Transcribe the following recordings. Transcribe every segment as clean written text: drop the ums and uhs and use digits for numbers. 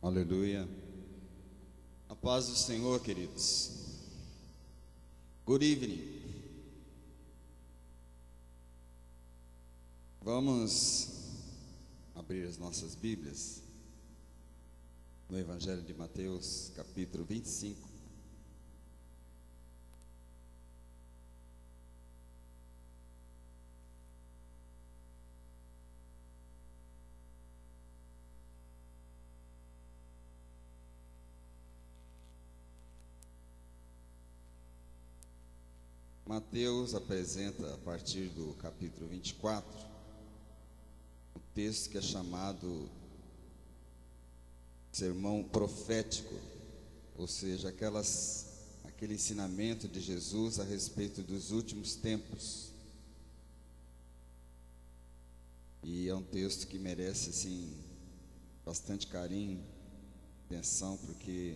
Aleluia. A paz do Senhor, queridos. Good evening. Vamos abrir as nossas Bíblias no Evangelho de Mateus, capítulo 25. Mateus apresenta, a partir do capítulo 24, um texto que é chamado sermão profético, ou seja, aquele ensinamento de Jesus a respeito dos últimos tempos. E é um texto que merece, assim, bastante carinho, atenção, porque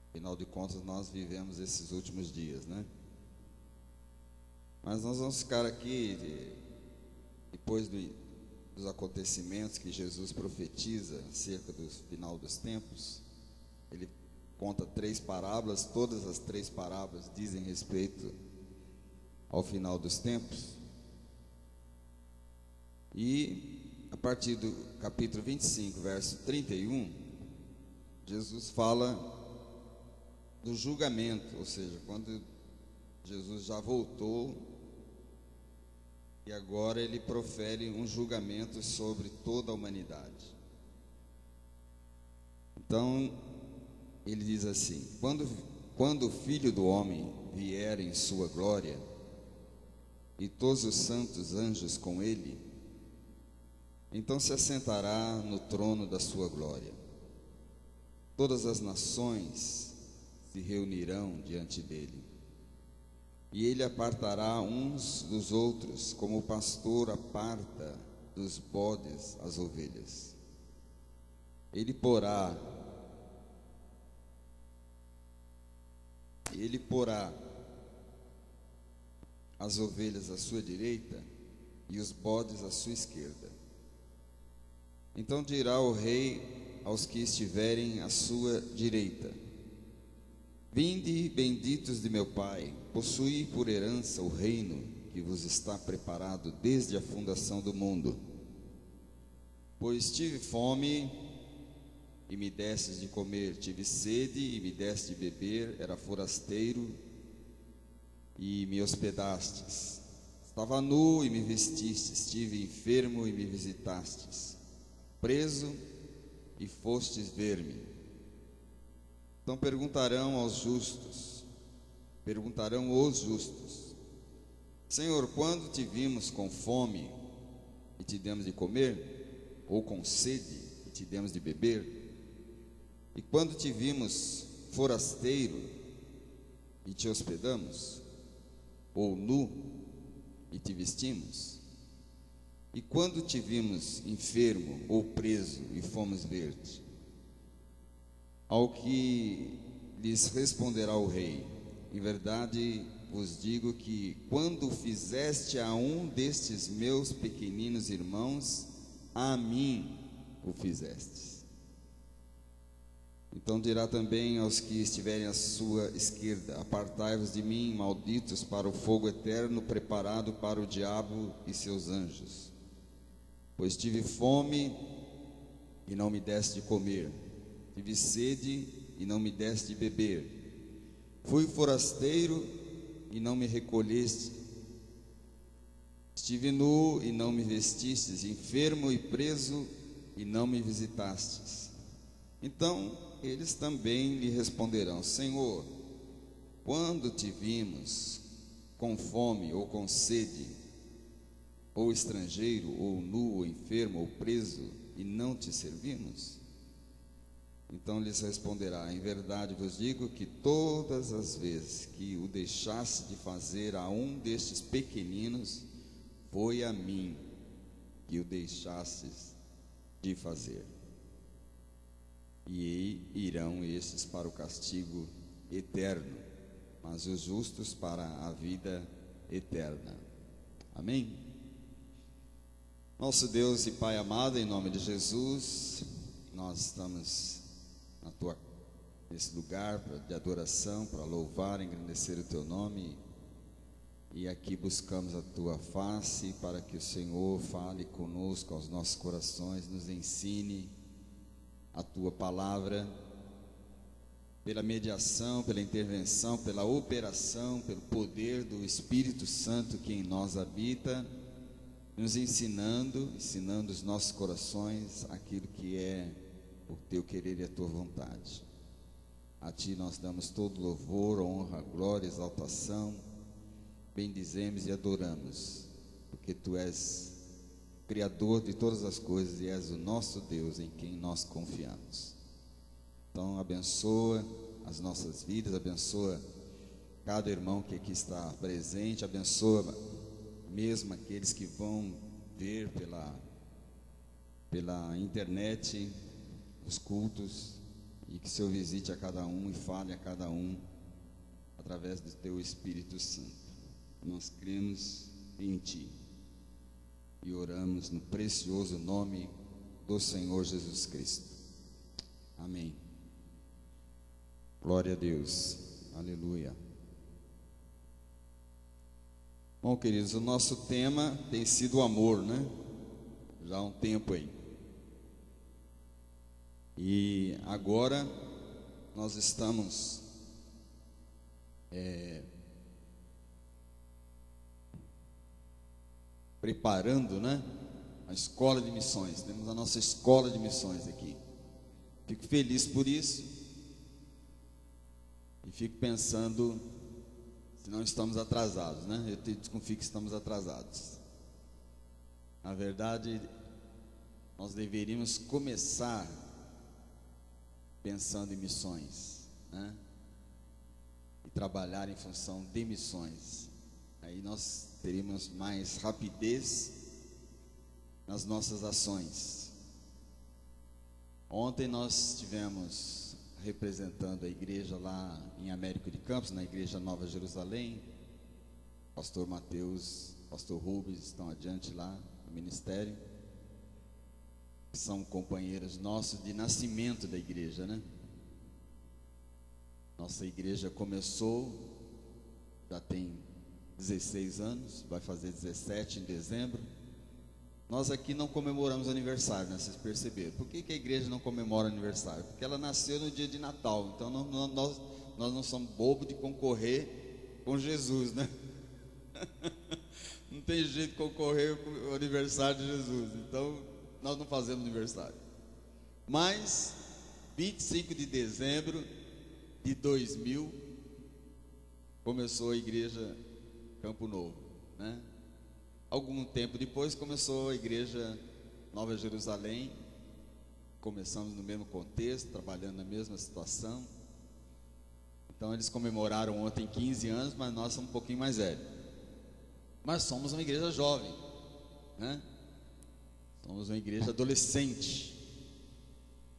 afinal de contas, nós vivemos esses últimos dias, né? Mas nós vamos ficar aqui, depois dos acontecimentos que Jesus profetiza acerca do final dos tempos. Ele conta 3 parábolas, todas as 3 parábolas dizem respeito ao final dos tempos. E a partir do capítulo 25, verso 31, Jesus fala do julgamento, ou seja, quando Jesus já voltou e agora ele profere um julgamento sobre toda a humanidade. Então, ele diz assim: quando o Filho do Homem vier em sua glória e todos os santos anjos com ele, então se assentará no trono da sua glória. Todas as nações se reunirão diante dele, e ele apartará uns dos outros, como o pastor aparta dos bodes as ovelhas. Ele porá as ovelhas à sua direita e os bodes à sua esquerda. Então dirá o rei aos que estiverem à sua direita: Vinde, benditos de meu Pai, possuí por herança o reino que vos está preparado desde a fundação do mundo. Pois tive fome e me destes de comer, tive sede e me deste de beber, era forasteiro e me hospedastes, estava nu e me vestistes, estive enfermo e me visitastes, preso e fostes ver-me. Então perguntarão os justos: Senhor, quando te vimos com fome e te demos de comer, ou com sede e te demos de beber? E quando te vimos forasteiro e te hospedamos, ou nu e te vestimos? E quando te vimos enfermo ou preso e fomos ver-te? Ao que lhes responderá o rei: em verdade vos digo que quando fizeste a um destes meus pequeninos irmãos, a mim o fizestes. Então dirá também aos que estiverem à sua esquerda: apartai-vos de mim, malditos, para o fogo eterno preparado para o diabo e seus anjos. Pois tive fome e não me deste de comer, tive sede e não me deste de beber, fui forasteiro e não me recolheste, estive nu e não me vestistes, enfermo e preso e não me visitastes. Então eles também lhe responderão: Senhor, quando te vimos com fome ou com sede, ou estrangeiro, ou nu, ou enfermo, ou preso, e não te servimos? Então lhes responderá: em verdade vos digo que todas as vezes que o deixaste de fazer a um destes pequeninos, foi a mim que o deixastes de fazer. E irão estes para o castigo eterno, mas os justos para a vida eterna. Amém? Nosso Deus e Pai amado, em nome de Jesus, nós estamos nesse lugar de adoração, para louvar, engrandecer o Teu nome, e aqui buscamos a Tua face, para que o Senhor fale conosco, aos nossos corações, nos ensine a Tua palavra, pela mediação, pela intervenção, pela operação, pelo poder do Espírito Santo que em nós habita, nos ensinando os nossos corações aquilo que é o Teu querer e a Tua vontade. A Ti nós damos todo louvor, honra, glória, exaltação, bendizemos e adoramos, porque Tu és Criador de todas as coisas e és o nosso Deus em quem nós confiamos. Então abençoa as nossas vidas, abençoa cada irmão que aqui está presente, abençoa mesmo aqueles que vão ver pela internet os cultos, e que o Senhor visite a cada um e fale a cada um através do Teu Espírito Santo. Nós cremos em Ti e oramos no precioso nome do Senhor Jesus Cristo. Amém. Glória a Deus. Aleluia. Bom, queridos, o nosso tema tem sido o amor, né? Já há um tempo aí. E agora nós estamos preparando, né? A escola de missões. Temos a nossa escola de missões aqui. Fico feliz por isso. E fico pensando se não estamos atrasados, né? Eu desconfio que estamos atrasados. Na verdade, nós deveríamos começar pensando em missões, né? E trabalhar em função de missões. Aí nós teríamos mais rapidez nas nossas ações. Ontem nós tivemos representando a igreja lá em Américo de Campos, na igreja Nova Jerusalém. Pastor Mateus, pastor Rubens estão adiante lá no ministério. São companheiros nossos de nascimento da igreja, né? Nossa igreja começou, já tem 16 anos, vai fazer 17 em dezembro. Nós aqui não comemoramos aniversário, né? Vocês perceberam? Por que a igreja não comemora aniversário? Porque ela nasceu no dia de Natal. Então nós não somos bobos de concorrer com Jesus, né? Não tem jeito de concorrer com o aniversário de Jesus. Então nós não fazemos aniversário. Mas 25 de dezembro de 2000 começou a igreja Campo Novo, né? Algum tempo depois começou a igreja Nova Jerusalém. Começamos no mesmo contexto, trabalhando na mesma situação. Então eles comemoraram ontem 15 anos, mas nós somos um pouquinho mais velhos. Mas somos uma igreja jovem, né? Somos uma igreja adolescente.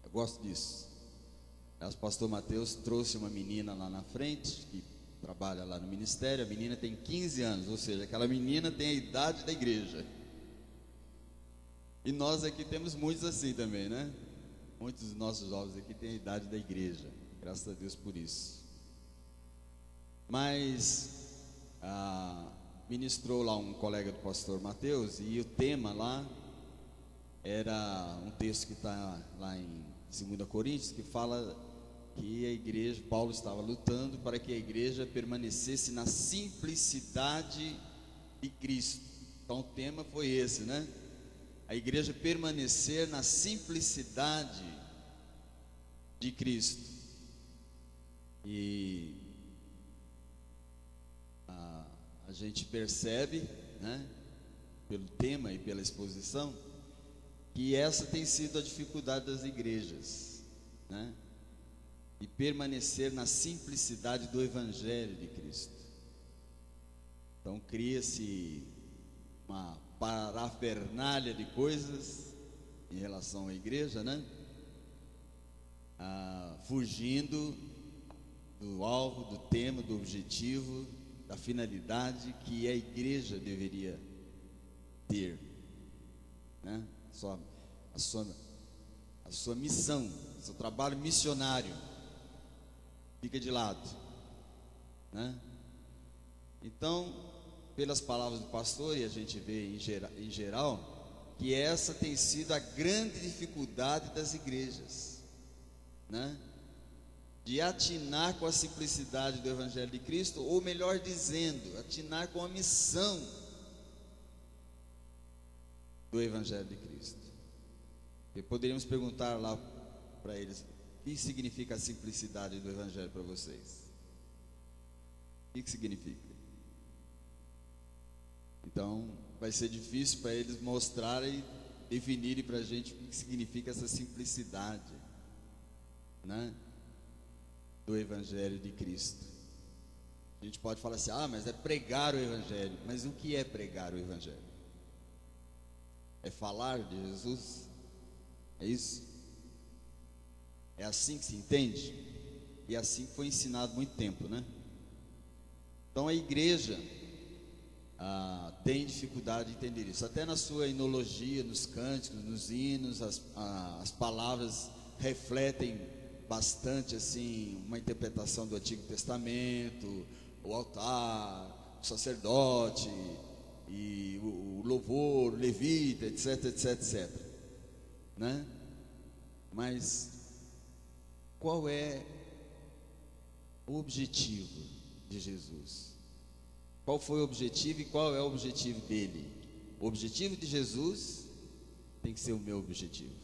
Eu gosto disso. O pastor Mateus trouxe uma menina lá na frente, que trabalha lá no ministério. A menina tem 15 anos, ou seja, aquela menina tem a idade da igreja. E nós aqui temos muitos assim também, né? Muitos dos nossos jovens aqui têm a idade da igreja. Graças a Deus por isso. Mas ministrou lá um colega do pastor Mateus, e o tema lá era um texto que está lá em 2 Coríntios, que fala que a igreja, Paulo estava lutando para que a igreja permanecesse na simplicidade de Cristo. Então o tema foi esse, né? A igreja permanecer na simplicidade de Cristo. E a gente percebe, né, pelo tema e pela exposição, que essa tem sido a dificuldade das igrejas, né? E permanecer na simplicidade do Evangelho de Cristo. Então cria-se uma parafernália de coisas em relação à igreja, né? Fugindo do alvo, do tema, do objetivo, da finalidade que a igreja deveria ter. né? A sua missão, seu trabalho missionário fica de lado, né? Então, pelas palavras do pastor, e a gente vê em geral, que essa tem sido a grande dificuldade das igrejas, né? De atinar com a simplicidade do Evangelho de Cristo, ou melhor dizendo, atinar com a missão do Evangelho de Cristo. E poderíamos perguntar lá para eles: o que significa a simplicidade do Evangelho para vocês? O que significa? Então, vai ser difícil para eles mostrarem, definirem para a gente o que significa essa simplicidade, né, do Evangelho de Cristo. A gente pode falar assim: mas é pregar o Evangelho. Mas o que é pregar o Evangelho? É falar de Jesus? É isso? É assim que se entende? E é assim que foi ensinado há muito tempo, né? Então a igreja tem dificuldade de entender isso. Até na sua enologia, nos cânticos, nos hinos, as palavras refletem bastante assim uma interpretação do Antigo Testamento, o altar, o sacerdote e o louvor, o levita, etc, etc, etc, né? Mas qual é o objetivo de Jesus? Qual foi o objetivo e qual é o objetivo dele? O objetivo de Jesus tem que ser o meu objetivo.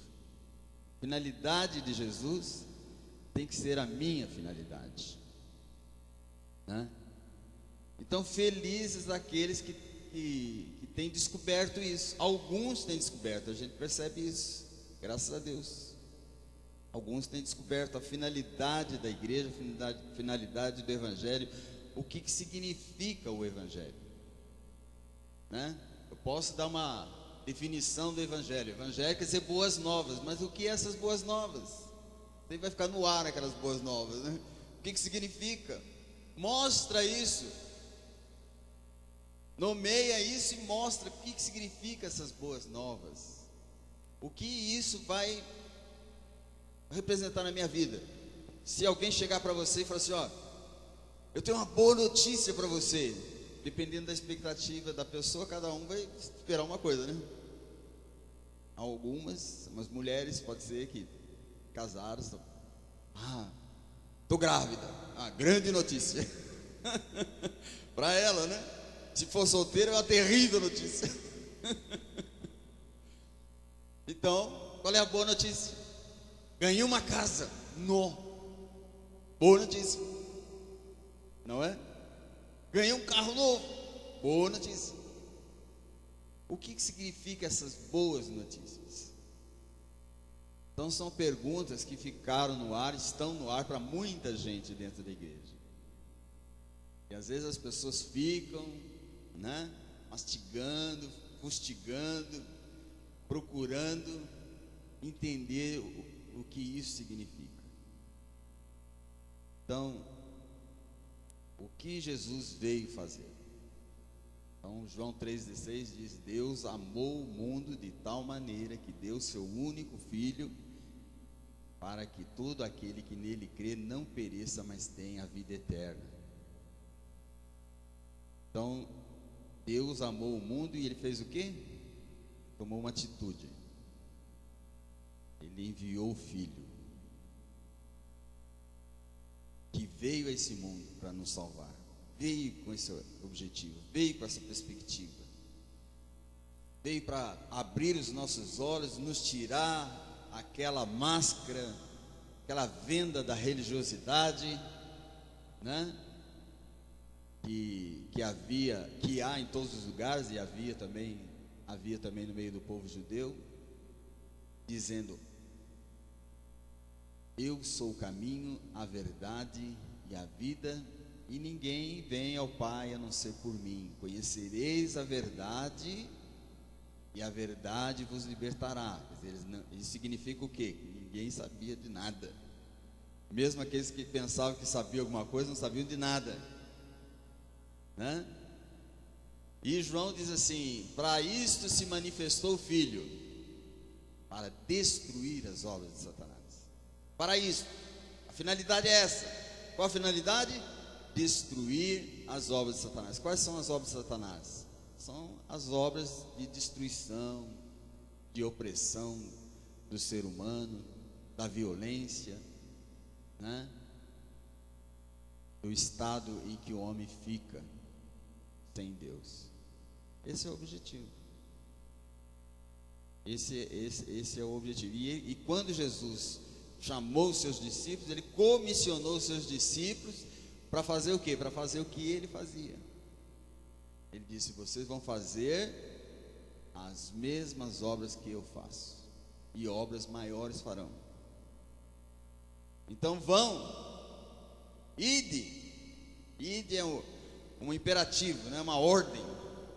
A finalidade de Jesus tem que ser a minha finalidade, né? Então, felizes aqueles que têm descoberto isso. Alguns têm descoberto, a gente percebe isso, graças a Deus. Alguns têm descoberto a finalidade da igreja, a finalidade do Evangelho, o que significa o Evangelho, né? Eu posso dar uma definição do Evangelho. Evangelho quer dizer boas novas, mas o que é essas boas novas? Sempre vai ficar no ar aquelas boas novas, né? O que significa? Mostra isso, nomeia isso e mostra o que significa essas boas novas, o que isso vai representar na minha vida. Se alguém chegar para você e falar assim: eu tenho uma boa notícia para você, dependendo da expectativa da pessoa, cada um vai esperar uma coisa, né? Algumas mulheres, pode ser que casaram, estou grávida, grande notícia para ela, né? Se for solteira é uma terrível notícia. Então, qual é a boa notícia? Ganhei uma casa. Boa notícia, não é? Ganhei um carro novo. Boa notícia. O que significa essas boas notícias? Então são perguntas que ficaram no ar, estão no ar para muita gente dentro da igreja. E às vezes as pessoas ficam, né, mastigando, fustigando, procurando entender o que isso significa. Então, o que Jesus veio fazer? Então, João 3,16 diz: Deus amou o mundo de tal maneira que deu seu único Filho, para que todo aquele que nele crê não pereça, mas tenha a vida eterna. Então, Deus amou o mundo e Ele fez o quê? Tomou uma atitude. Ele enviou o Filho, que veio a esse mundo para nos salvar. Veio com esse objetivo, veio com essa perspectiva, veio para abrir os nossos olhos, nos tirar aquela máscara, aquela venda da religiosidade, né? Que há em todos os lugares, e havia também no meio do povo judeu, dizendo: eu sou o caminho, a verdade e a vida, e ninguém vem ao Pai a não ser por mim. Conhecereis a verdade, e a verdade vos libertará. Quer dizer, isso significa o quê? Que ninguém sabia de nada. Mesmo aqueles que pensavam que sabiam alguma coisa, não sabiam de nada, né? E João diz assim: para isto se manifestou o Filho. para destruir as obras de Satanás. Para isso, a finalidade é essa. Qual a finalidade? Destruir as obras de Satanás. Quais são as obras de Satanás? São as obras de destruição, de opressão do ser humano, da violência, né? Do estado em que o homem fica sem Deus. Esse é o objetivo. Esse é o objetivo. E quando Jesus chamou os seus discípulos, ele comissionou os seus discípulos para fazer o quê? Para fazer o que ele fazia. Ele disse: vocês vão fazer as mesmas obras que eu faço, e obras maiores farão. Então vão, ide é um imperativo, não é uma ordem,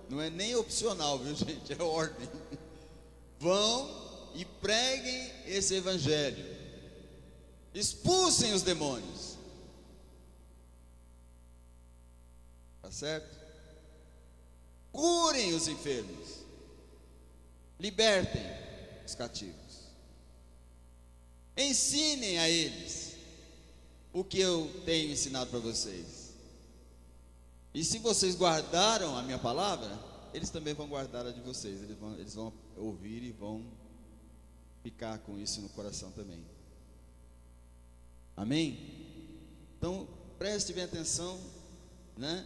não é nem opcional, viu gente, é ordem. Vão e preguem esse evangelho, expulsem os demônios, tá certo? Curem os enfermos, libertem os cativos, ensinem a eles o que eu tenho ensinado para vocês. E se vocês guardaram a minha palavra, eles também vão guardar a de vocês. Eles vão ouvir e vão ficar com isso no coração também. Amém? Então, preste bem atenção, né?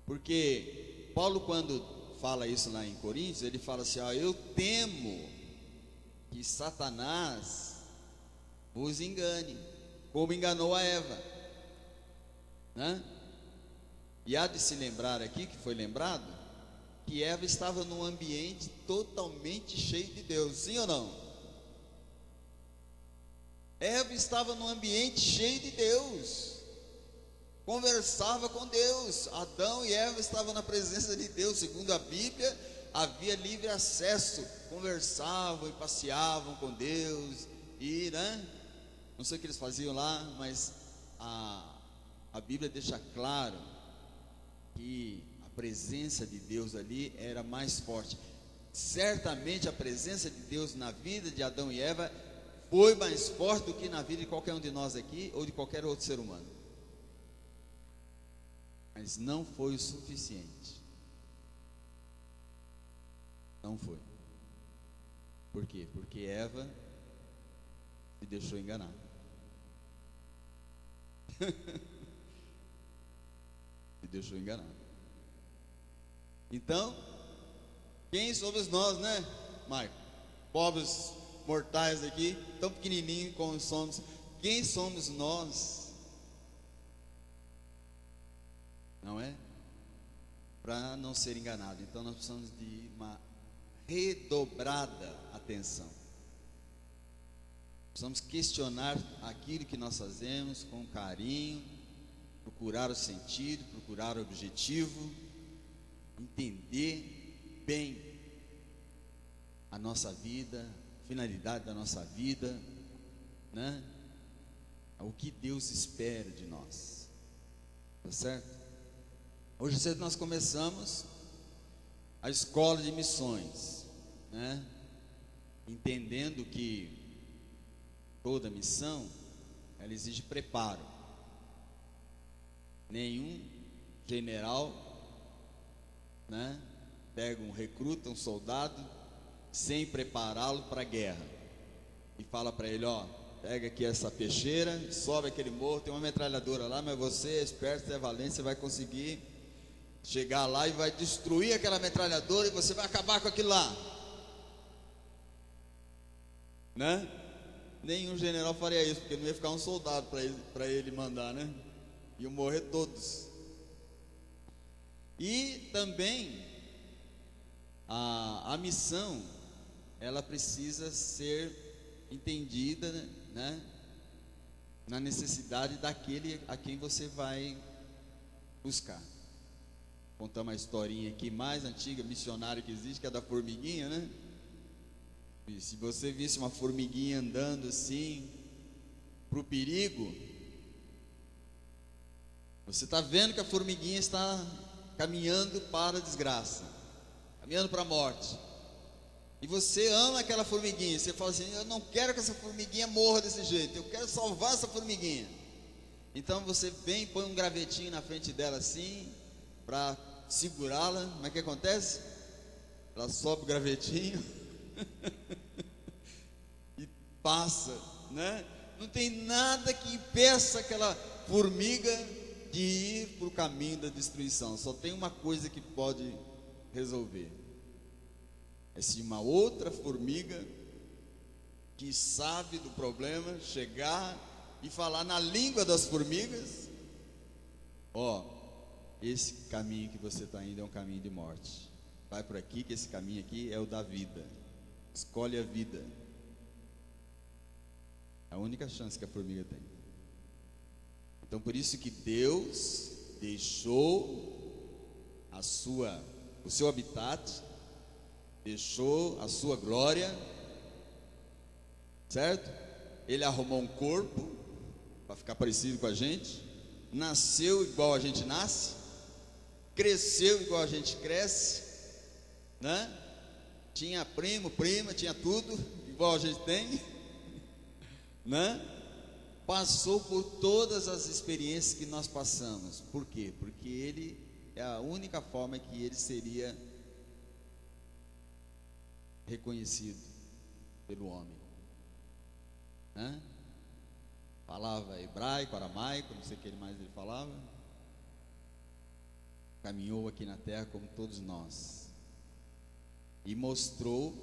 Porque Paulo, quando fala isso lá em Coríntios, ele fala assim: eu temo que Satanás vos engane, como enganou a Eva, né? E há de se lembrar aqui, que foi lembrado, que Eva estava num ambiente totalmente cheio de Deus, sim ou não? Eva estava num ambiente cheio de Deus, conversava com Deus. Adão e Eva estavam na presença de Deus, segundo a Bíblia, havia livre acesso, conversavam e passeavam com Deus, e, né? Não sei o que eles faziam lá, mas a Bíblia deixa claro que a presença de Deus ali era mais forte. Certamente a presença de Deus na vida de Adão e Eva foi mais forte do que na vida de qualquer um de nós aqui, ou de qualquer outro ser humano. Mas não foi o suficiente. Não foi. Por quê? Porque Eva se deixou enganar. Se deixou enganar. Então, quem somos nós, né, Marco? Pobres mortais aqui, tão pequenininho como somos. Quem somos nós? Não é? Para não ser enganado. Então nós precisamos de uma redobrada atenção. Precisamos questionar aquilo que nós fazemos com carinho, procurar o sentido, procurar o objetivo, entender bem a nossa vida, a finalidade da nossa vida, né? O que Deus espera de nós, tá certo? Hoje cedo nós começamos a escola de missões, né? Entendendo que toda missão, ela exige preparo. Nenhum general, né, pega um recruta, um soldado, sem prepará-lo para a guerra, e fala para ele: pega aqui essa peixeira, sobe aquele morro, tem uma metralhadora lá, mas você é esperto, é valente, você vai conseguir chegar lá e vai destruir aquela metralhadora, e você vai acabar com aquilo lá, né? Nenhum general faria isso, porque não ia ficar um soldado para ele mandar, né? Iam morrer todos. E também a missão, ela precisa ser entendida, né, na necessidade daquele a quem você vai buscar. Vou contar uma historinha aqui mais antiga, missionária que existe, que é da formiguinha, né? E se você visse uma formiguinha andando assim para o perigo, você está vendo que a formiguinha está caminhando para a desgraça, caminhando para a morte. e você ama aquela formiguinha, você fala assim: eu não quero que essa formiguinha morra desse jeito, eu quero salvar essa formiguinha. Então você vem e põe um gravetinho na frente dela assim, para segurá-la. Mas o que acontece? Ela sobe o gravetinho e passa, né? Não tem nada que impeça aquela formiga de ir para o caminho da destruição. Só tem uma coisa que pode resolver: é se uma outra formiga que sabe do problema chegar e falar na língua das formigas: ó, esse caminho que você está indo é um caminho de morte, vai por aqui, que esse caminho aqui é o da vida, escolhe a vida. A única chance que a formiga tem. Então por isso que Deus deixou o seu habitat, deixou a sua glória, certo? Ele arrumou um corpo para ficar parecido com a gente, nasceu igual a gente nasce, cresceu igual a gente cresce, né? Tinha primo, prima, tinha tudo igual a gente tem, né? Passou por todas as experiências que nós passamos. Por quê? Porque ele é a única forma que ele seria reconhecido pelo homem, né? Falava hebraico, aramaico, não sei o que mais ele falava. Caminhou aqui na terra como todos nós e mostrou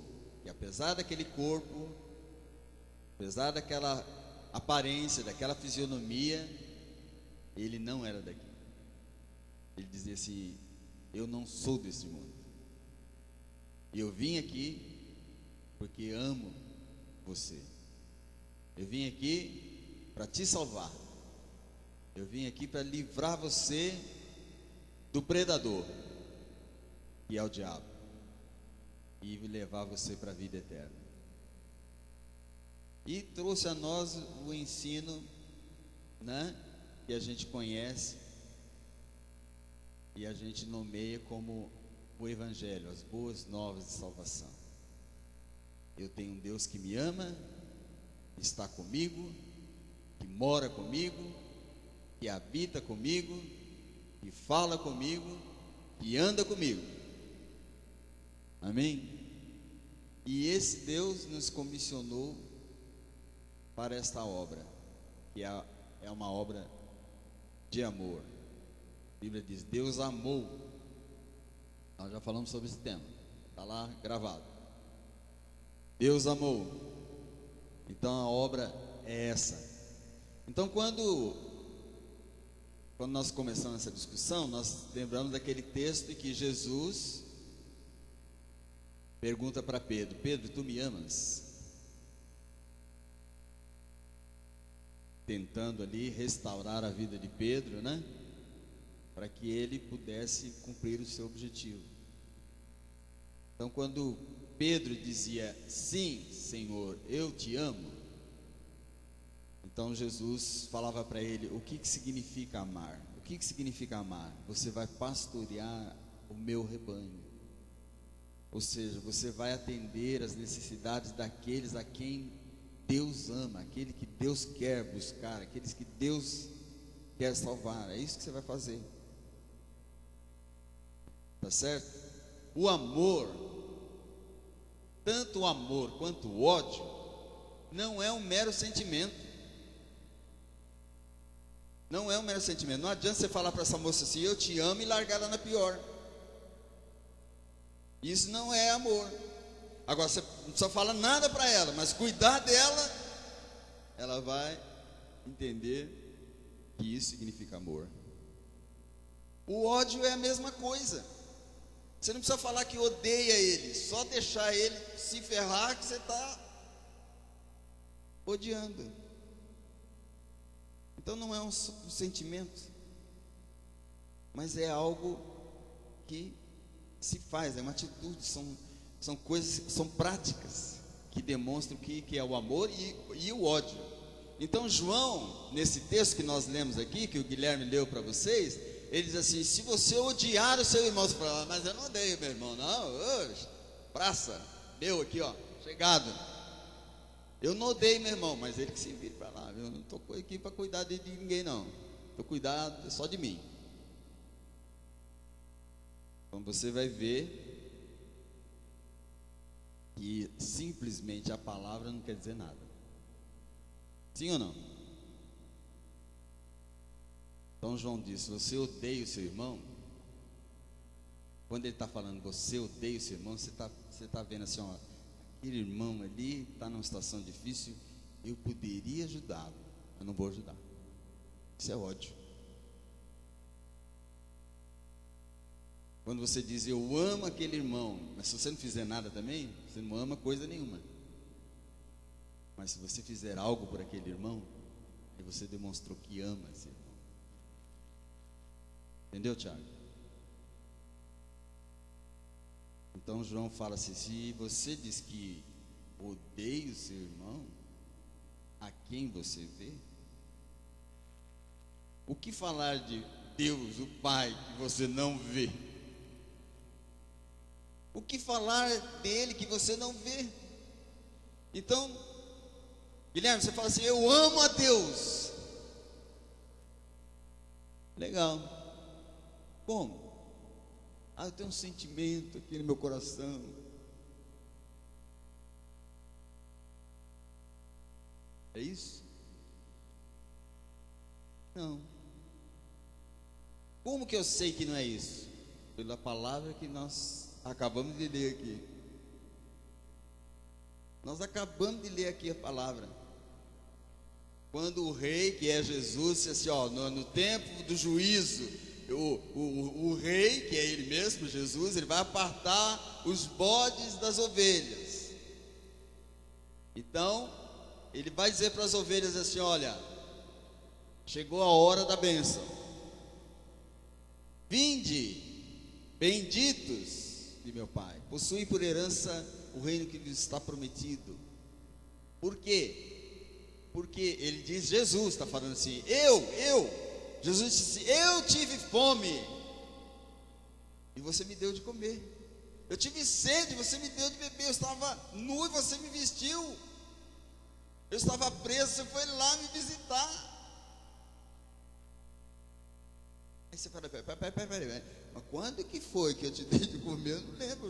que apesar daquele corpo, apesar daquela aparência, daquela fisionomia, ele não era daqui. Ele dizia assim: eu não sou desse mundo, e eu vim aqui porque amo você. Eu vim aqui para te salvar. Eu vim aqui para livrar você do predador, que é o diabo, e levar você para a vida eterna. E trouxe a nós o ensino, né, que a gente conhece e a gente nomeia como o Evangelho, as boas novas de salvação. Eu tenho um Deus que me ama, que está comigo, que mora comigo, que habita comigo, que fala comigo, que anda comigo. Amém? E esse Deus nos comissionou para esta obra, que é uma obra de amor. A Bíblia diz: Deus amou. Nós já falamos sobre esse tema, está lá gravado. Deus amou. Então a obra é essa. Então quando nós começamos essa discussão, nós lembramos daquele texto em que Jesus pergunta para Pedro: Pedro, tu me amas? Tentando ali restaurar a vida de Pedro, né? Para que ele pudesse cumprir o seu objetivo. Então quando Pedro dizia: sim, Senhor, eu te amo, então Jesus falava para ele: o que significa amar? O que significa amar? Você vai pastorear o meu rebanho. Ou seja, você vai atender as necessidades daqueles a quem Deus ama, aquele que Deus quer buscar, aqueles que Deus quer salvar. É isso que você vai fazer. Tá certo? O amor, tanto o amor quanto o ódio, não é um mero sentimento. Não é um mero sentimento. Não adianta você falar para essa moça assim: eu te amo, e largar ela na pior. Isso não é amor. Agora você não precisa falar nada para ela, mas cuidar dela, ela vai entender que isso significa amor. O ódio é a mesma coisa. Você não precisa falar que odeia ele, só deixar ele se ferrar que você está odiando. Então não é um sentimento, mas é algo que se faz, é uma atitude, são coisas, são práticas que demonstram que é o amor e o ódio. Então João, nesse texto que nós lemos aqui, que o Guilherme leu para vocês, ele diz assim: se você odiar o seu irmão, você fala: mas eu não odeio meu irmão, não, praça, meu aqui, ó, chegado. Eu não odeio meu irmão, mas ele que se vira para lá, eu não estou aqui para cuidar de ninguém, não. Estou cuidando só de mim. Então você vai ver que simplesmente a palavra não quer dizer nada. Sim ou não? Então João disse: você odeia o seu irmão. Quando ele está falando você odeia o seu irmão, você tá vendo assim, ó, aquele irmão ali está numa situação difícil, eu poderia ajudá-lo, eu não vou ajudar. Isso é ódio. Quando você diz eu amo aquele irmão, mas se você não fizer nada também, você não ama coisa nenhuma. Mas se você fizer algo por aquele irmão, aí você demonstrou que ama esse irmão. Entendeu, Tiago? Então João fala assim: se você diz que odeia o seu irmão, a quem você vê? O que falar de Deus, o Pai, que você não vê? O que falar dele que você não vê? Então, Guilherme, você fala assim: eu amo a Deus. Legal. Como? Eu tenho um sentimento aqui no meu coração. É isso? Não. Como que eu sei que não é isso? Pela palavra que nós acabamos de ler aqui. Nós acabamos de ler aqui a palavra. Quando o rei, que é Jesus, disse assim, ó, no tempo do juízo, o rei, que é ele mesmo, Jesus, ele vai apartar os bodes das ovelhas. Então, ele vai dizer para as ovelhas assim: olha, chegou a hora da bênção. Vinde, benditos de meu Pai, possuem por herança o reino que lhes está prometido. Por quê? Porque ele diz, Jesus está falando assim, Jesus disse, eu tive fome e você me deu de comer. Eu tive sede, você me deu de beber. Eu estava nu e você me vestiu. Eu estava preso, você foi lá me visitar. Aí você fala, peraí, mas quando que foi que eu te dei de comer? Eu não lembro.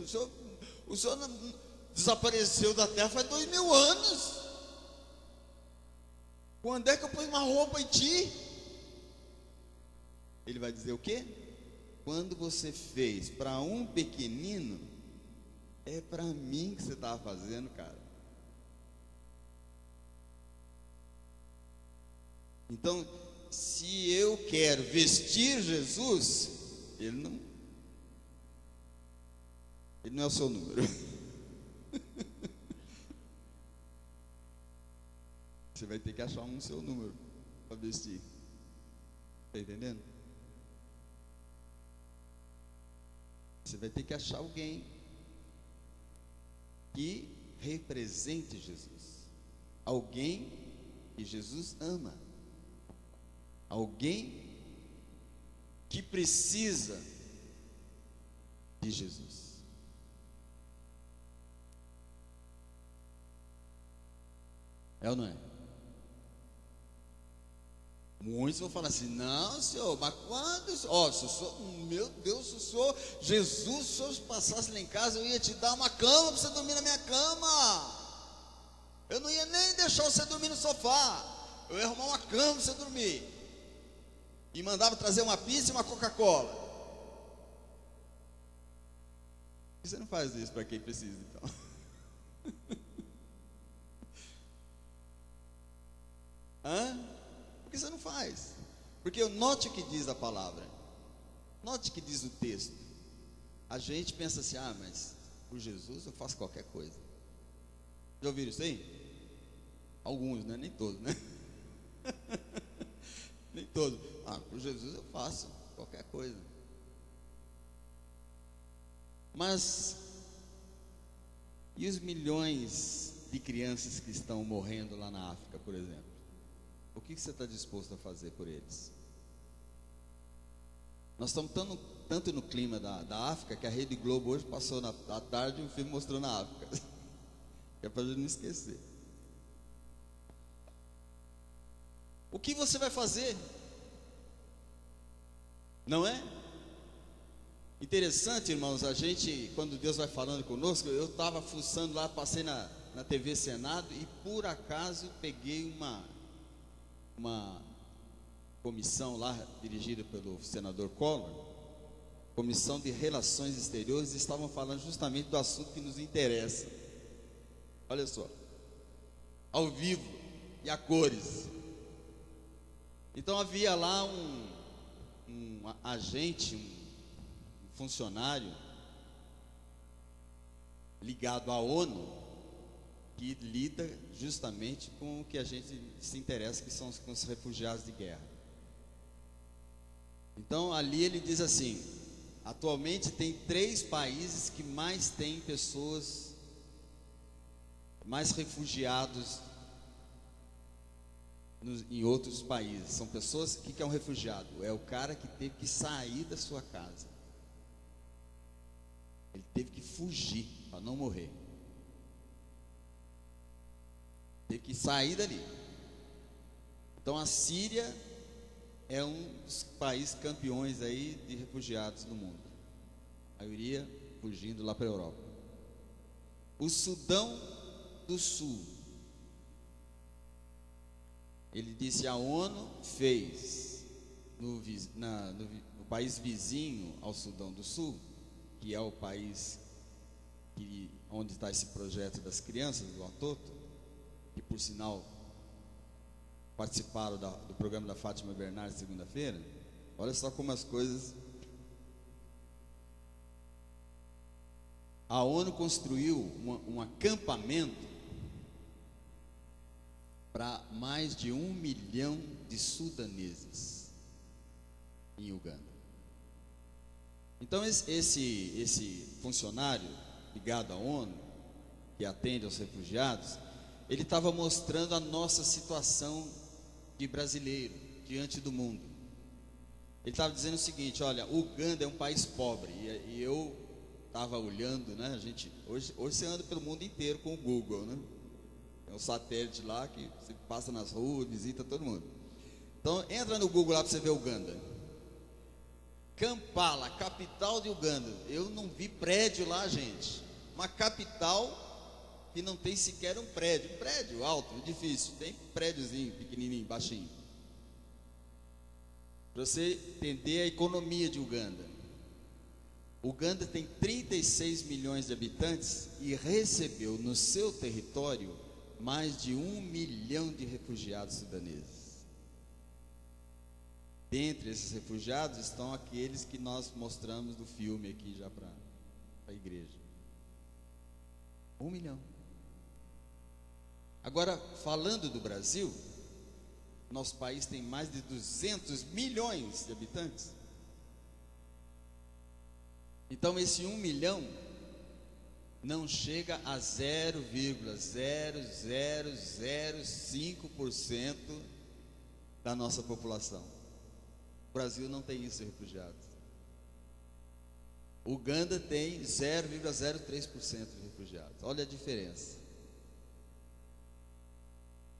O senhor não desapareceu da terra faz 2000 anos. Quando é que eu pus uma roupa em ti? Ele vai dizer o quê? Quando você fez para um pequenino, é para mim que você estava fazendo, cara. Então, se eu quero vestir Jesus, ele não é o seu número. Você vai ter que achar um seu número para vestir. Está entendendo? Você vai ter que achar alguém que represente Jesus. Alguém que Jesus ama. Alguém que precisa de Jesus. É ou não é? Muitos vão falar assim, não senhor, mas quando, se o senhor, meu Deus, se o senhor, Jesus, se o senhor passasse lá em casa, eu ia te dar uma cama para você dormir na minha cama. Eu não ia nem deixar você dormir no sofá. Eu ia arrumar uma cama para você dormir. E mandava trazer uma pizza e uma Coca-Cola. Por que você não faz isso para quem precisa, então? Por que você não faz? Porque note o que diz a palavra. Note o que diz o texto. A gente pensa assim, mas por Jesus eu faço qualquer coisa. Já ouviram isso aí? Alguns, né? Nem todos, né? Nem todos. Por Jesus eu faço qualquer coisa. Mas e os milhões de crianças que estão morrendo lá na África, por exemplo? O que você está disposto a fazer por eles? Nós estamos tanto no clima da África que a Rede Globo hoje passou à tarde um filme mostrando a África. que é para a gente não esquecer. O que você vai fazer? Não é? Interessante, irmãos, a gente, quando Deus vai falando conosco, eu estava fuçando lá, passei na TV Senado e por acaso peguei uma comissão lá, dirigida pelo senador Collor, Comissão de Relações Exteriores, estavam falando justamente do assunto que nos interessa. Olha só, ao vivo e a cores. Então havia lá um agente, um funcionário ligado à ONU, que lida justamente com o que a gente se interessa, que são com os refugiados de guerra. Então ali ele diz assim: atualmente tem 3 países que mais têm pessoas, mais refugiados em outros países. São pessoas, o que é um refugiado? É o cara que teve que sair da sua casa, ele teve que fugir para não morrer, teve que sair dali. Então a Síria é um dos países campeões aí de refugiados no mundo, a maioria fugindo lá para a Europa. O Sudão do Sul, ele disse: a ONU fez no país vizinho ao Sudão do Sul, que é o país onde está esse projeto das crianças do Atoto, que por sinal participaram do programa da Fátima Bernardes segunda-feira. Olha só como as coisas. A ONU construiu um acampamento para mais de 1 milhão de sudaneses em Uganda. Então esse funcionário ligado à ONU, que atende aos refugiados, ele estava mostrando a nossa situação de brasileiro diante do mundo. Ele estava dizendo o seguinte: olha, Uganda é um país pobre, e eu estava olhando, né? Hoje você anda pelo mundo inteiro com o Google, né? Tem um satélite lá que você passa nas ruas, visita todo mundo. Então entra no Google lá para você ver Uganda. Kampala, capital de Uganda. Eu não vi prédio lá, gente. Uma capital que não tem sequer um prédio alto, edifício. Tem prédiozinho, pequenininho, baixinho. Para você entender a economia de Uganda. Uganda tem 36 milhões de habitantes e recebeu no seu território mais de 1 milhão de refugiados sudaneses. Dentre esses refugiados estão aqueles que nós mostramos no filme aqui já para a igreja. 1 milhão. Agora, falando do Brasil, nosso país tem mais de 200 milhões de habitantes. Então esse 1 milhão não chega a 0,0005% da nossa população. O Brasil não tem isso de refugiados. Uganda tem 0,03% de refugiados. Olha a diferença.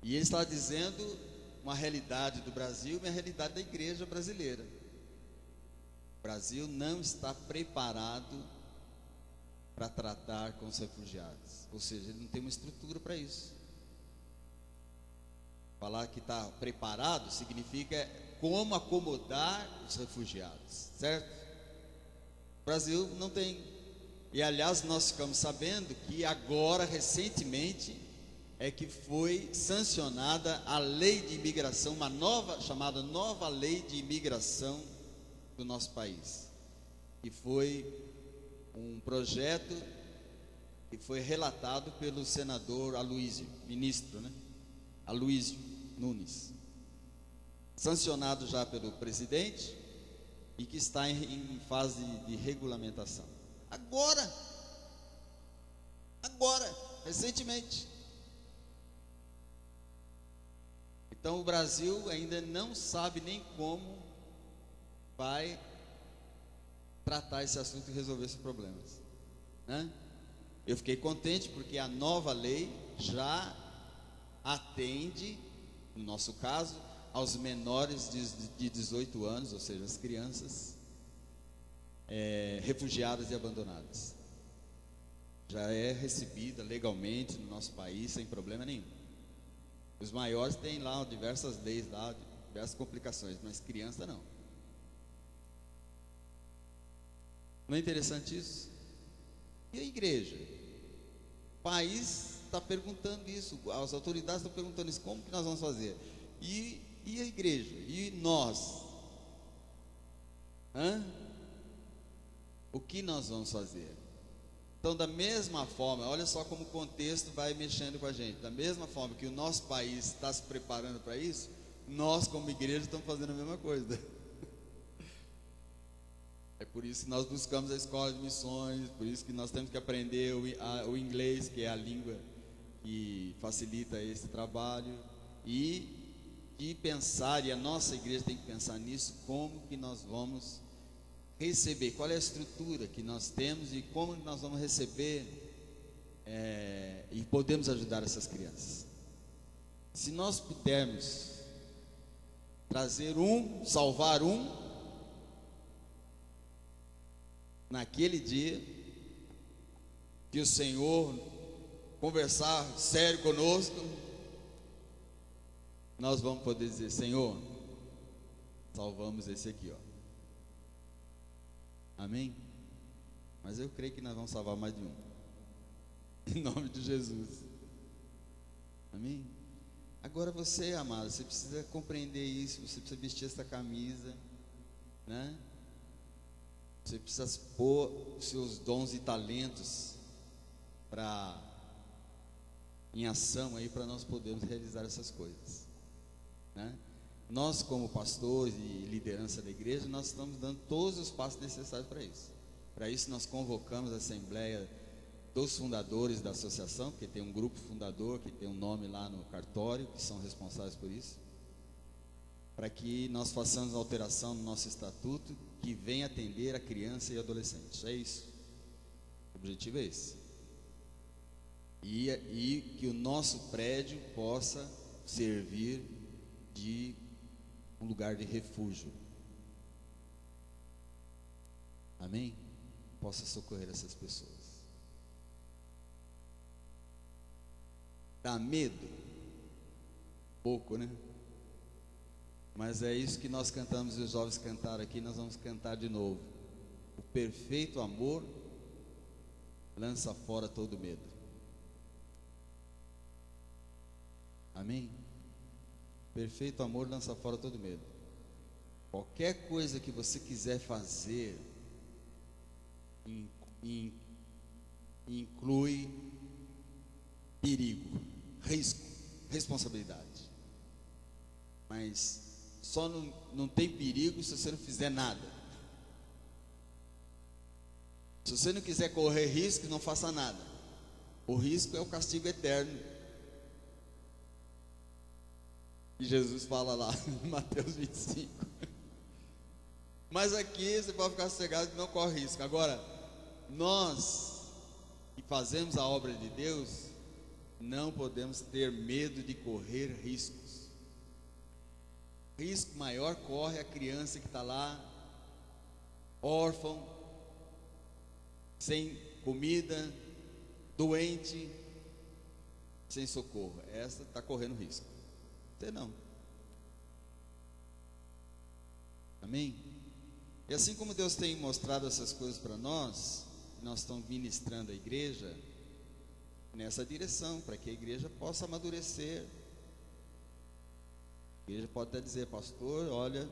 E ele está dizendo uma realidade do Brasil e uma realidade da igreja brasileira. O Brasil não está preparado para tratar com os refugiados. Ou seja, ele não tem uma estrutura para isso. Falar que está preparado significa como acomodar os refugiados, certo? O Brasil não tem. E aliás, nós ficamos sabendo que agora, recentemente, é que foi sancionada a lei de imigração, uma nova, chamada nova lei de imigração do nosso país. E foi um projeto que foi relatado pelo senador Aloysio, ministro, né? Aloysio Nunes, sancionado já pelo presidente e que está em fase de regulamentação. Agora, recentemente. Então o Brasil ainda não sabe nem como vai tratar esse assunto e resolver esses problemas, né? Eu fiquei contente porque a nova lei já atende, no nosso caso, aos menores de 18 anos, ou seja, as crianças refugiadas e abandonadas. Já é recebida legalmente no nosso país sem problema nenhum. Os maiores têm lá diversas leis, lá, diversas complicações, mas criança não. Não é interessante isso? E a igreja? O país está perguntando isso, as autoridades estão perguntando isso, como que nós vamos fazer? E a igreja? E nós? O que nós vamos fazer? Então, da mesma forma, olha só como o contexto vai mexendo com a gente. Da mesma forma que o nosso país está se preparando para isso, nós como igreja estamos fazendo a mesma coisa. É por isso que nós buscamos a escola de missões, por isso que nós temos que aprender o inglês, que é a língua que facilita esse trabalho, e pensar, e a nossa igreja tem que pensar nisso, como que nós vamos receber, qual é a estrutura que nós temos e como nós vamos receber e podemos ajudar essas crianças. Se nós pudermos trazer salvar naquele dia, que o Senhor conversar sério conosco, nós vamos poder dizer: Senhor, salvamos esse aqui, ó. Amém? Mas eu creio que nós vamos salvar mais de um, em nome de Jesus. Amém? Agora você, amado, você precisa compreender isso, você precisa vestir essa camisa, né? Você precisa pôr os seus dons e talentos em ação aí, para nós podermos realizar essas coisas, né? Nós, como pastores e liderança da igreja, nós estamos dando todos os passos necessários para isso. Para isso nós convocamos a assembleia dos fundadores da associação, porque tem um grupo fundador que tem um nome lá no cartório, que são responsáveis por isso, para que nós façamos alteração no nosso estatuto que venha atender a criança e adolescente. É isso. O objetivo é esse. E que o nosso prédio possa servir de um lugar de refúgio. Amém? Possa socorrer essas pessoas. Dá medo? Pouco, né? Mas é isso que nós cantamos, e os jovens cantaram aqui, nós vamos cantar de novo. O perfeito amor lança fora todo medo. Amém? Perfeito amor lança fora todo medo. Qualquer coisa que você quiser fazer inclui perigo, risco, responsabilidade. Mas só não tem perigo se você não fizer nada. Se você não quiser correr risco, não faça nada. O risco é o castigo eterno. E Jesus fala lá em Mateus 25. Mas aqui você pode ficar sossegado que não corre risco. Agora, nós que fazemos a obra de Deus, não podemos ter medo de correr riscos. Risco maior corre a criança que está lá, órfão, sem comida, doente, sem socorro. Essa está correndo risco. Você não. Amém? E assim como Deus tem mostrado essas coisas para nós estamos ministrando a igreja nessa direção, para que a igreja possa amadurecer. A igreja pode até dizer: pastor, olha,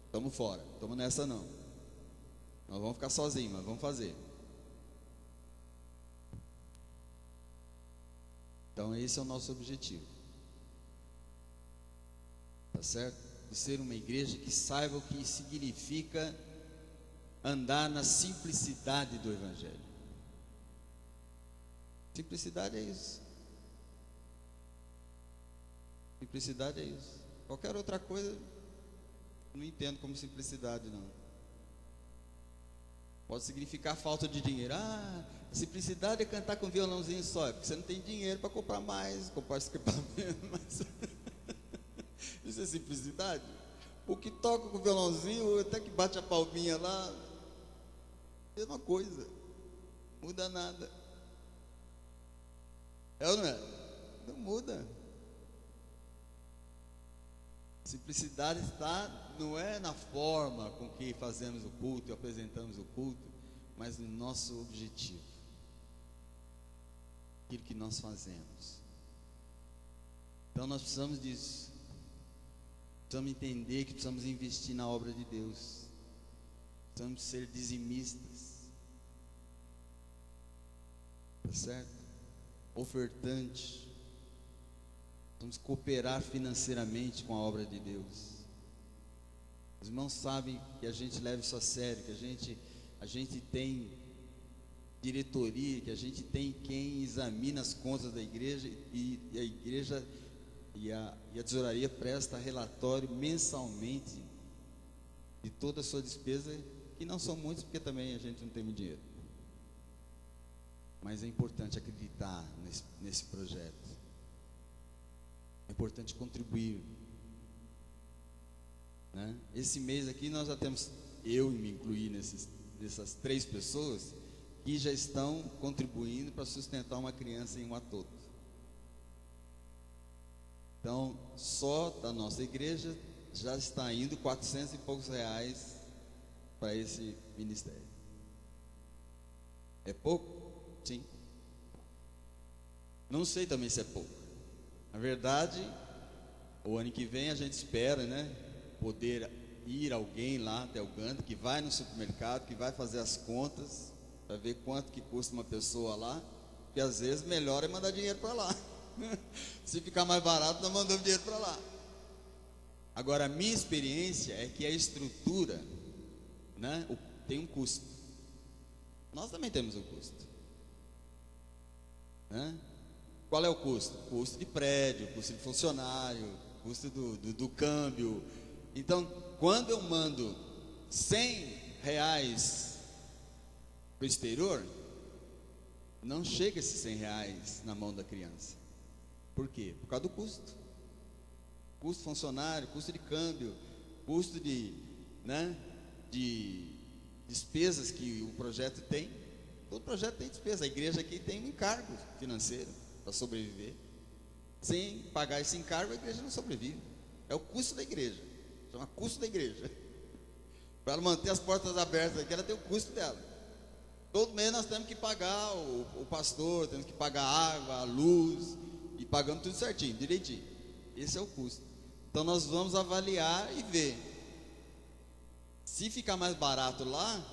estamos fora, estamos nessa não. Nós vamos ficar sozinhos, mas vamos fazer. Então esse é o nosso objetivo. Tá certo? De ser uma igreja que saiba o que significa andar na simplicidade do Evangelho. Simplicidade é isso. Simplicidade é isso. Qualquer outra coisa, não entendo como simplicidade, não. Pode significar falta de dinheiro. Ah, simplicidade é cantar com violãozinho só, é porque você não tem dinheiro para comprar mais, comprar esse equipamento. Mas isso é simplicidade? O que toca com violãozinho, até que bate a palminha lá, mesma coisa, muda nada. É ou não é? Não muda. Simplicidade não é na forma com que fazemos o culto e apresentamos o culto, mas no nosso objetivo, aquilo que nós fazemos. Então nós precisamos disso. Precisamos entender que precisamos investir na obra de Deus. Precisamos ser dizimistas. Tá certo? Ofertante. Precisamos cooperar financeiramente com a obra de Deus. Os irmãos sabem que a gente leva isso a sério, que a gente tem diretoria, que a gente tem quem examina as contas da igreja, e a igreja e a tesouraria presta relatório mensalmente de toda a sua despesa, que não são muitos, porque também a gente não tem muito dinheiro. Mas é importante acreditar nesse projeto. É importante contribuir, né? Esse mês aqui nós já temos, eu me incluí nessas 3 pessoas que já estão contribuindo para sustentar uma criança em um atoto. Então, só da nossa igreja já está indo 400 e poucos reais para esse ministério. É pouco? Sim. Não sei também se é pouco. Na verdade, o ano que vem a gente espera, né, poder ir alguém lá até o Uganda, que vai no supermercado, que vai fazer as contas, para ver quanto que custa uma pessoa lá, porque às vezes melhor é mandar dinheiro para lá. Se ficar mais barato, nós mandamos dinheiro para lá. Agora, a minha experiência é que a estrutura, né, tem um custo. Nós também temos um custo, né? Qual é o custo? Custo de prédio, custo de funcionário, custo do câmbio. Então, quando eu mando 100 reais para o exterior, não chega esses 100 reais na mão da criança. Por quê? Por causa do custo. Custo funcionário, custo de câmbio, custo de despesas que o projeto tem. Todo projeto tem despesa. A igreja aqui tem um encargo financeiro para sobreviver. Sem pagar esse encargo, a igreja não sobrevive. É o custo da igreja. Chama custo da igreja. Para ela manter as portas abertas aqui, ela tem o custo dela. Todo mês nós temos que pagar o pastor, temos que pagar a água, a luz, e pagando tudo certinho, direitinho. Esse é o custo. Então nós vamos avaliar e ver. Se ficar mais barato lá,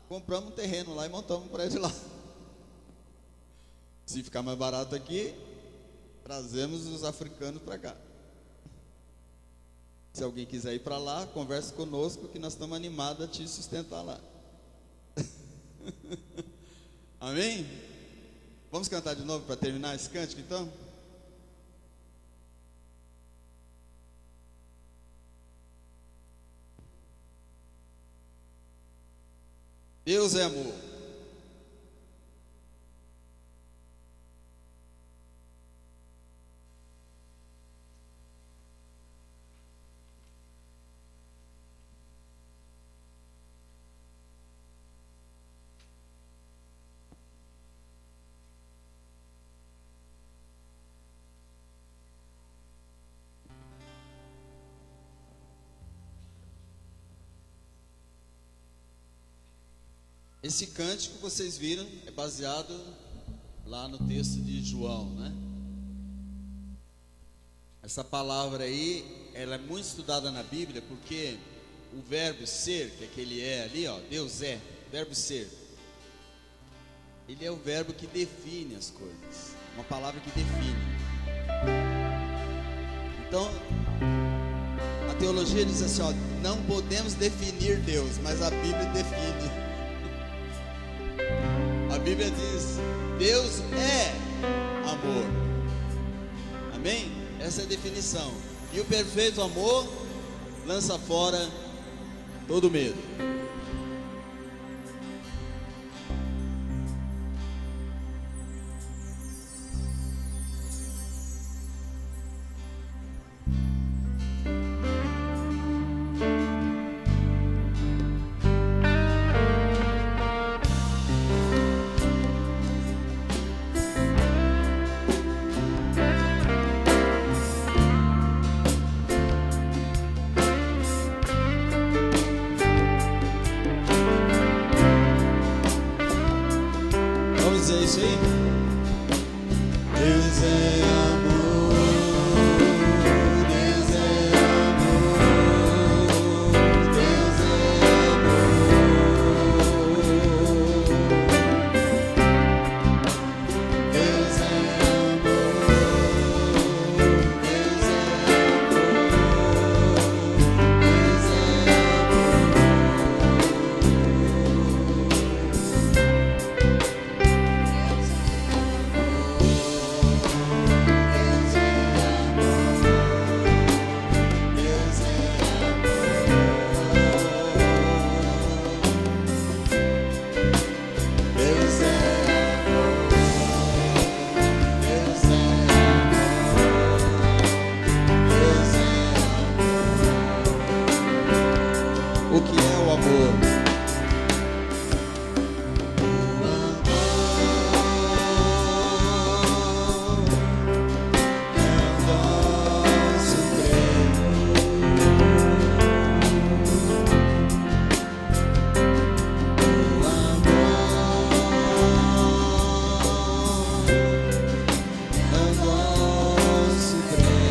compramos um terreno lá e montamos um prédio lá. Se ficar mais barato aqui, trazemos os africanos para cá. Se alguém quiser ir para lá, converse conosco, que nós estamos animados a te sustentar lá. Amém? Vamos cantar de novo para terminar esse cântico então? Deus é amor. Esse cântico, vocês viram, é baseado lá no texto de João, né? Essa palavra aí, ela é muito estudada na Bíblia, porque o verbo ser, que é aquele é ali, ó, Deus é, verbo ser, ele é o verbo que define as coisas, uma palavra que define. Então, a teologia diz assim, ó, não podemos definir Deus, mas a Bíblia define. A Bíblia diz, Deus é amor. Amém? Essa é a definição. E o perfeito amor lança fora todo medo. assim? Deus é amor, Deus é amor, Deus é amor, Deus é o que é o amor? O amor é o dom supremo. O amor é o dom supremo.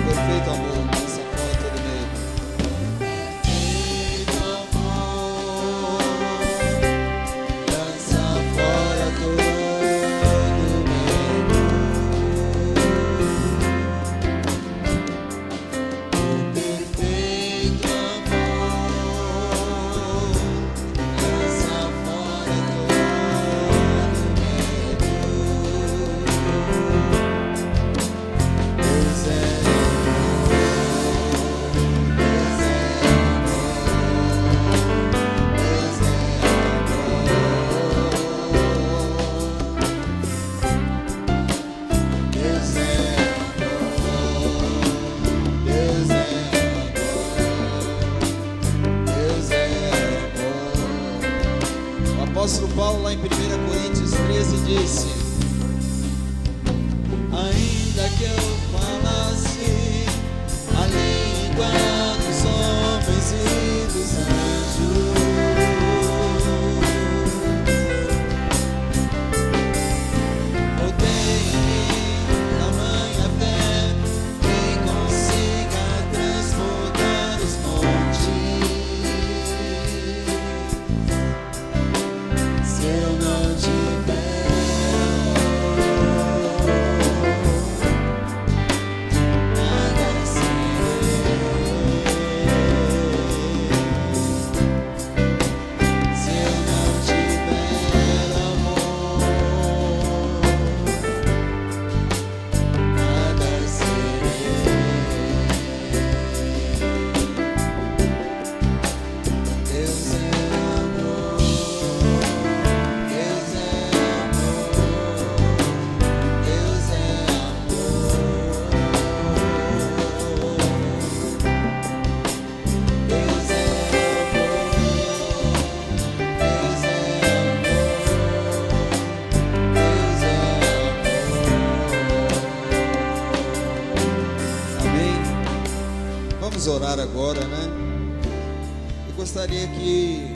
Perfeito amor, lança fora todo medo. Perfeito amor, lança fora todo medo. Perfeito amor, lança fora todo medo. Deus é O apóstolo Paulo, lá em 1 Coríntios 13, disse: ainda que eu falasse a língua dos homens e dos anjos, ou tenho tamanha fé que consiga transbordar os montes, se eu não tiver nada serei, se eu não tiver amor, nada serei. Deus é amor, Deus é amor, Deus é amor, Deus é amor, amém? Vamos orar agora, né? Eu gostaria que